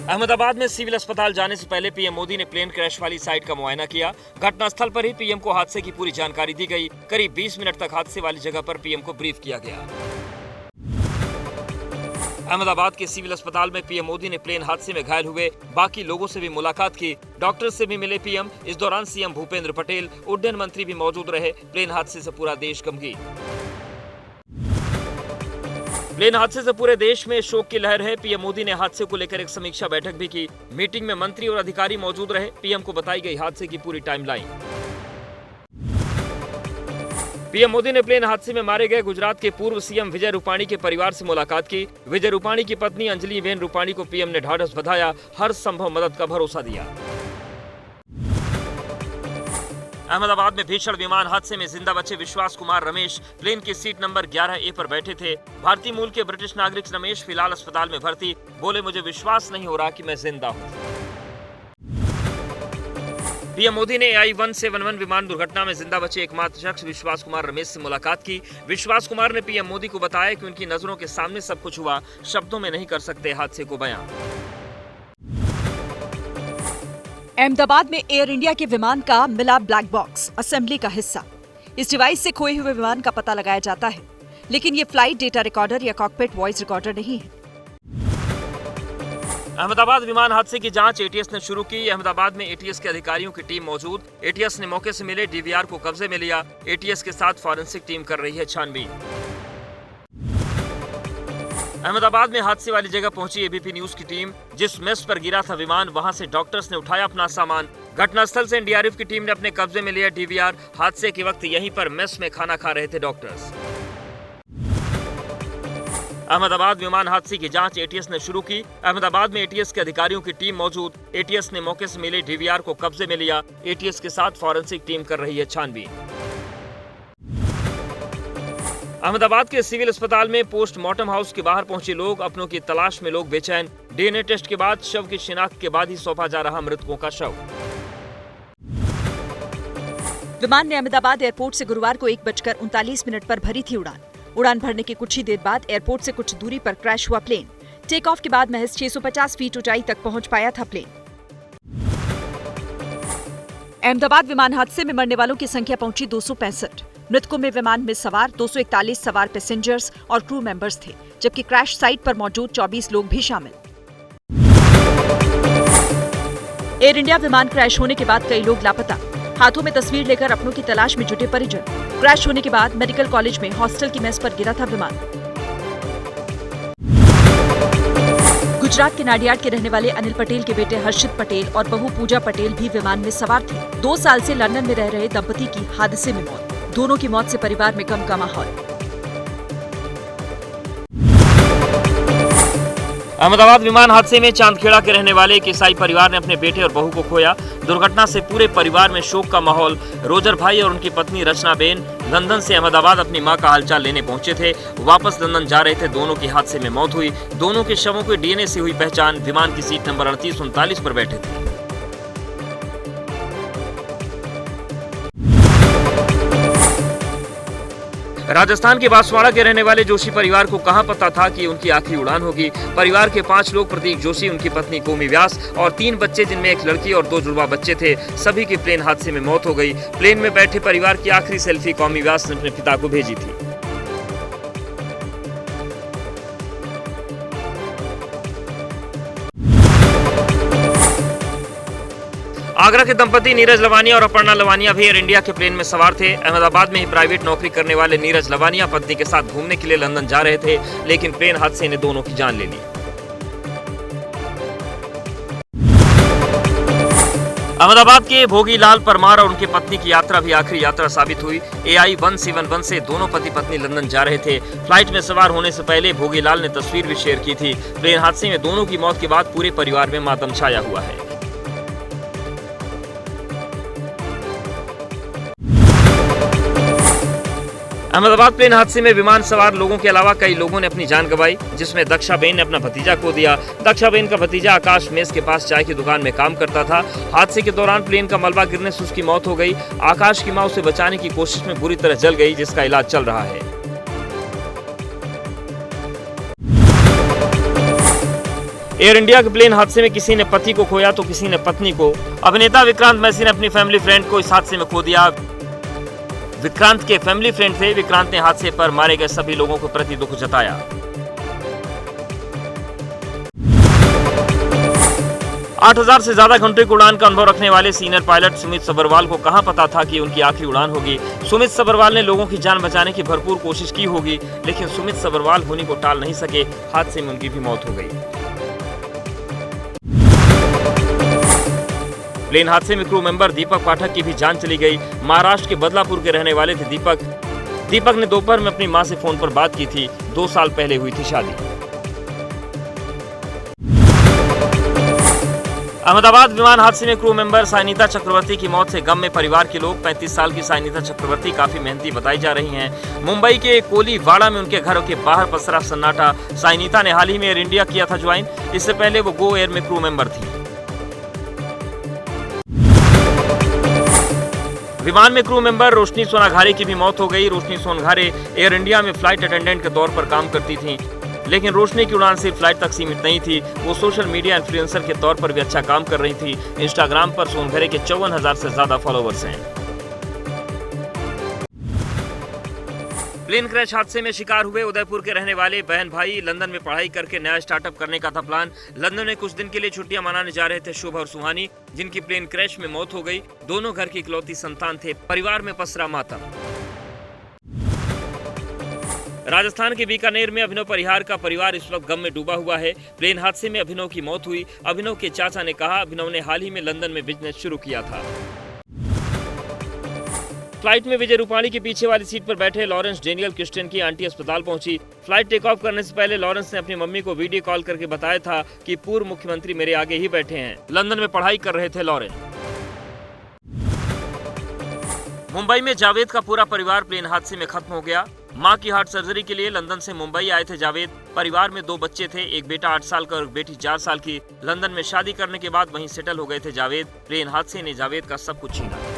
अहमदाबाद में सिविल अस्पताल जाने से पहले पीएम मोदी ने प्लेन क्रैश वाली साइट का मुआयना किया। घटनास्थल पर ही पीएम को हादसे की पूरी जानकारी दी गई। करीब 20 मिनट तक हादसे वाली जगह पर पीएम को ब्रीफ किया गया। अहमदाबाद के सिविल अस्पताल में पीएम मोदी ने प्लेन हादसे में घायल हुए बाकी लोगों से भी मुलाकात की। डॉक्टर से भी मिले पीएम। इस दौरान सीएम भूपेंद्र पटेल, उड्डयन मंत्री भी मौजूद रहे। प्लेन हादसे से पूरा देश गमगीन। प्लेन हादसे से पूरे देश में शोक की लहर है। पीएम मोदी ने हादसे को लेकर एक समीक्षा बैठक भी की। मीटिंग में मंत्री और अधिकारी मौजूद रहे। पीएम को बताई गई हादसे की पूरी टाइमलाइन। पीएम मोदी ने प्लेन हादसे में मारे गए गुजरात के पूर्व सीएम विजय रूपाणी के परिवार से मुलाकात की। विजय रूपाणी की पत्नी अंजलि बेन रूपाणी को पीएम ने ढाढ़स बधाया, हर संभव मदद का भरोसा दिया। अहमदाबाद में भीषण विमान हादसे में जिंदा बचे विश्वास कुमार रमेश प्लेन की सीट नंबर 11A पर बैठे थे। भारतीय मूल के ब्रिटिश नागरिक रमेश फिलहाल अस्पताल में भर्ती। बोले, मुझे विश्वास नहीं हो रहा कि मैं जिंदा हूं। पीएम मोदी ने AI-171 विमान दुर्घटना में जिंदा बचे एकमात्र शख्स विश्वास कुमार रमेश से मुलाकात की। विश्वास कुमार ने पीएम मोदी को बताया कि उनकी नजरों के सामने सब कुछ हुआ, शब्दों में नहीं कर सकते हादसे को बयां। अहमदाबाद में एयर इंडिया के विमान का मिला ब्लैक बॉक्स असेंबली का हिस्सा। इस डिवाइस से खोए हुए विमान का पता लगाया जाता है, लेकिन ये फ्लाइट डेटा रिकॉर्डर या कॉकपिट वॉइस रिकॉर्डर नहीं है। अहमदाबाद विमान हादसे की जांच एटीएस ने शुरू की। अहमदाबाद में एटीएस के अधिकारियों की टीम मौजूद। एटीएस ने मौके से मिले डीवीआर को कब्जे में लिया। एटीएस के साथ फॉरेंसिक टीम कर रही है छानबीन। अहमदाबाद में हादसे वाली जगह पहुंची एबीपी न्यूज की टीम। जिस मेस पर गिरा था विमान, वहां से डॉक्टर्स ने उठाया अपना सामान। घटनास्थल से एनडीआरएफ की टीम ने अपने कब्जे में लिया डीवीआर। हादसे के वक्त यहीं पर मेस में खाना खा रहे थे डॉक्टर्स। अहमदाबाद विमान हादसे की जांच एटीएस ने शुरू की। अहमदाबाद में एटीएस के अधिकारियों की टीम मौजूद। एटीएस ने मौके से मिले डीवीआर को कब्जे में लिया। एटीएस के साथ फॉरेंसिक टीम कर रही है छानबीन। अहमदाबाद के सिविल अस्पताल में पोस्टमार्टम हाउस के बाहर पहुंचे लोग, अपनों की तलाश में लोग बेचैन। डीएनए टेस्ट के बाद शव की शिनाख्त के बाद ही सौंपा जा रहा मृतकों का शव। विमान ने अहमदाबाद एयरपोर्ट से गुरुवार को 1:39 पर भरी थी उड़ान। उड़ान भरने के कुछ ही देर बाद एयरपोर्ट से कुछ दूरी पर क्रैश हुआ प्लेन। टेक ऑफ के बाद महज 650 फीट ऊंचाई तक पहुंच पाया था प्लेन। अहमदाबाद विमान हादसे में मरने वालों की संख्या पहुंची 265। मृतकों में विमान में सवार 241 सवार पैसेंजर्स और क्रू मेंबर्स थे, जबकि क्रैश साइट पर मौजूद 24 लोग भी शामिल। एयर इंडिया विमान क्रैश होने के बाद कई लोग लापता। हाथों में तस्वीर लेकर अपनों की तलाश में जुटे परिजन। क्रैश होने के बाद मेडिकल कॉलेज में हॉस्टल की मेस पर गिरा था विमान। गुजरात के नाडियाड के रहने वाले अनिल पटेल के बेटे हर्षित पटेल और बहू पूजा पटेल भी विमान में सवार थे। 2 साल से लंदन में रह रहे दंपति की हादसे में मौत। दोनों की मौत से परिवार में गम का माहौल। अहमदाबाद विमान हादसे में चांदखेड़ा के रहने वाले एक ईसाई परिवार ने अपने बेटे और बहू को खोया। दुर्घटना से पूरे परिवार में शोक का माहौल। रोजर भाई और उनकी पत्नी रचना बेन लंदन से अहमदाबाद अपनी मां का हालचाल लेने पहुंचे थे। वापस लंदन जा रहे थे। दोनों की हादसे में मौत हुई। दोनों के शवों की डीएनए से हुई पहचान। विमान की सीट नंबर 3839 पर बैठे थे। राजस्थान के बांसवाड़ा के रहने वाले जोशी परिवार को कहां पता था कि उनकी आखिरी उड़ान होगी। परिवार के 5 लोग, प्रतीक जोशी, उनकी पत्नी कोमी व्यास और 3 बच्चे, जिनमें एक लड़की और 2 जुड़वा बच्चे थे, सभी की प्लेन हादसे में मौत हो गई। प्लेन में बैठे परिवार की आखिरी सेल्फी कोमी व्यास ने अपने पिता को भेजी थी। आगरा के दंपति नीरज लवानिया और अपर्णा लवानिया भी एयर इंडिया के प्लेन में सवार थे। अहमदाबाद में ही प्राइवेट नौकरी करने वाले नीरज लवानिया पत्नी के साथ घूमने के लिए लंदन जा रहे थे, लेकिन प्लेन हादसे ने दोनों की जान ले ली। अहमदाबाद के भोगीलाल परमार और उनकी पत्नी की यात्रा भी आखिरी यात्रा साबित हुई। AI-171 से दोनों पति पत्नी लंदन जा रहे थे। फ्लाइट में सवार होने से पहले भोगीलाल ने तस्वीर भी शेयर की थी। प्लेन हादसे में दोनों की मौत के बाद पूरे परिवार में मातम छाया हुआ है। अहमदाबाद प्लेन हादसे में विमान सवार लोगों के अलावा कई लोगों ने अपनी जान गंवाई, जिसमें दक्षाबेन ने अपना भतीजा खो दिया। दक्षाबेन का भतीजा आकाश मेस के पास चाय की दुकान में काम करता था। हादसे के दौरान प्लेन का मलबा गिरने से उसकी मौत हो गई। आकाश की मां उसे बचाने की कोशिश में बुरी तरह जल गई, जिसका इलाज चल रहा है। एयर इंडिया के प्लेन हादसे में किसी ने पति को खोया तो किसी ने पत्नी को। अभिनेता विक्रांत मैसी ने अपनी फैमिली फ्रेंड को इस हादसे में खो दिया। विक्रांत के फैमिली फ्रेंड थे। विक्रांत ने हादसे पर मारे गए सभी लोगों के प्रति दुख जताया। 8000 से ज्यादा घंटे की उड़ान का अनुभव रखने वाले सीनियर पायलट सुमित सब्बरवाल को कहां पता था कि उनकी आखिरी उड़ान होगी। सुमित सब्बरवाल ने लोगों की जान बचाने की भरपूर कोशिश की होगी, लेकिन सुमित सब्बरवाल होने को टाल नहीं सके। हादसे में उनकी भी मौत हो गई। प्लेन हादसे में क्रू मेंबर दीपक पाठक की भी जान चली गई। महाराष्ट्र के बदलापुर के रहने वाले थे दीपक ने दोपहर में अपनी मां से फोन पर बात की थी। 2 साल पहले हुई थी शादी। अहमदाबाद विमान हादसे में क्रू मेंबर साइनिता चक्रवर्ती की मौत से गम में परिवार के लोग। 35 साल की साइनिता चक्रवर्ती काफी मेहनती बताई जा रही हैं। मुंबई के कोलीवाड़ा में उनके घरों के बाहर पसरा सन्नाटा। साइनिता ने हाल ही में एयर इंडिया किया था ज्वाइन। इससे पहले वो गो एयर में क्रू मेंबर थी। विमान में क्रू मेंबर रोशनी सोनाघारे की भी मौत हो गई। रोशनी सोनाघारे एयर इंडिया में फ्लाइट अटेंडेंट के तौर पर काम करती थीं। लेकिन रोशनी की उड़ान सिर्फ फ्लाइट तक सीमित नहीं थी। वो सोशल मीडिया इन्फ्लुएंसर के तौर पर भी अच्छा काम कर रही थी। इंस्टाग्राम पर सोनघरे के 54,000 से ज्यादा फॉलोवर्स हैं। प्लेन क्रैश हादसे में शिकार हुए उदयपुर के रहने वाले बहन भाई। लंदन में पढ़ाई करके नया स्टार्टअप करने का था प्लान। लंदन में कुछ दिन के लिए छुट्टियां मनाने जा रहे थे शुभ और सुहानी, जिनकी प्लेन क्रैश में मौत हो गई। दोनों घर की इकलौती संतान थे। परिवार में पसरा मातम। राजस्थान के बीकानेर में अभिनव परिहार का परिवार इस वक्त गम में डूबा हुआ है। प्लेन हादसे में अभिनव की मौत हुई। अभिनव के चाचा ने कहा, अभिनव ने हाल ही में लंदन में बिजनेस शुरू किया था। फ्लाइट में विजय रूपाणी के पीछे वाली सीट पर बैठे लॉरेंस डेनियल क्रिस्टियन की आंटी अस्पताल पहुंची। फ्लाइट टेक ऑफ करने से पहले लॉरेंस ने अपनी मम्मी को वीडियो कॉल करके बताया था कि पूर्व मुख्यमंत्री मेरे आगे ही बैठे हैं। लंदन में पढ़ाई कर रहे थे लॉरेंस। मुंबई में जावेद का पूरा परिवार प्लेन हादसे में खत्म हो गया। मां की हार्ट सर्जरी के लिए लंदन से मुंबई आए थे जावेद। परिवार में 2 बच्चे थे, एक बेटा 8 साल का और बेटी 4 साल की। लंदन में शादी करने के बाद वहीं सेटल हो गए थे जावेद। प्लेन हादसे ने जावेद का सब कुछ छीना।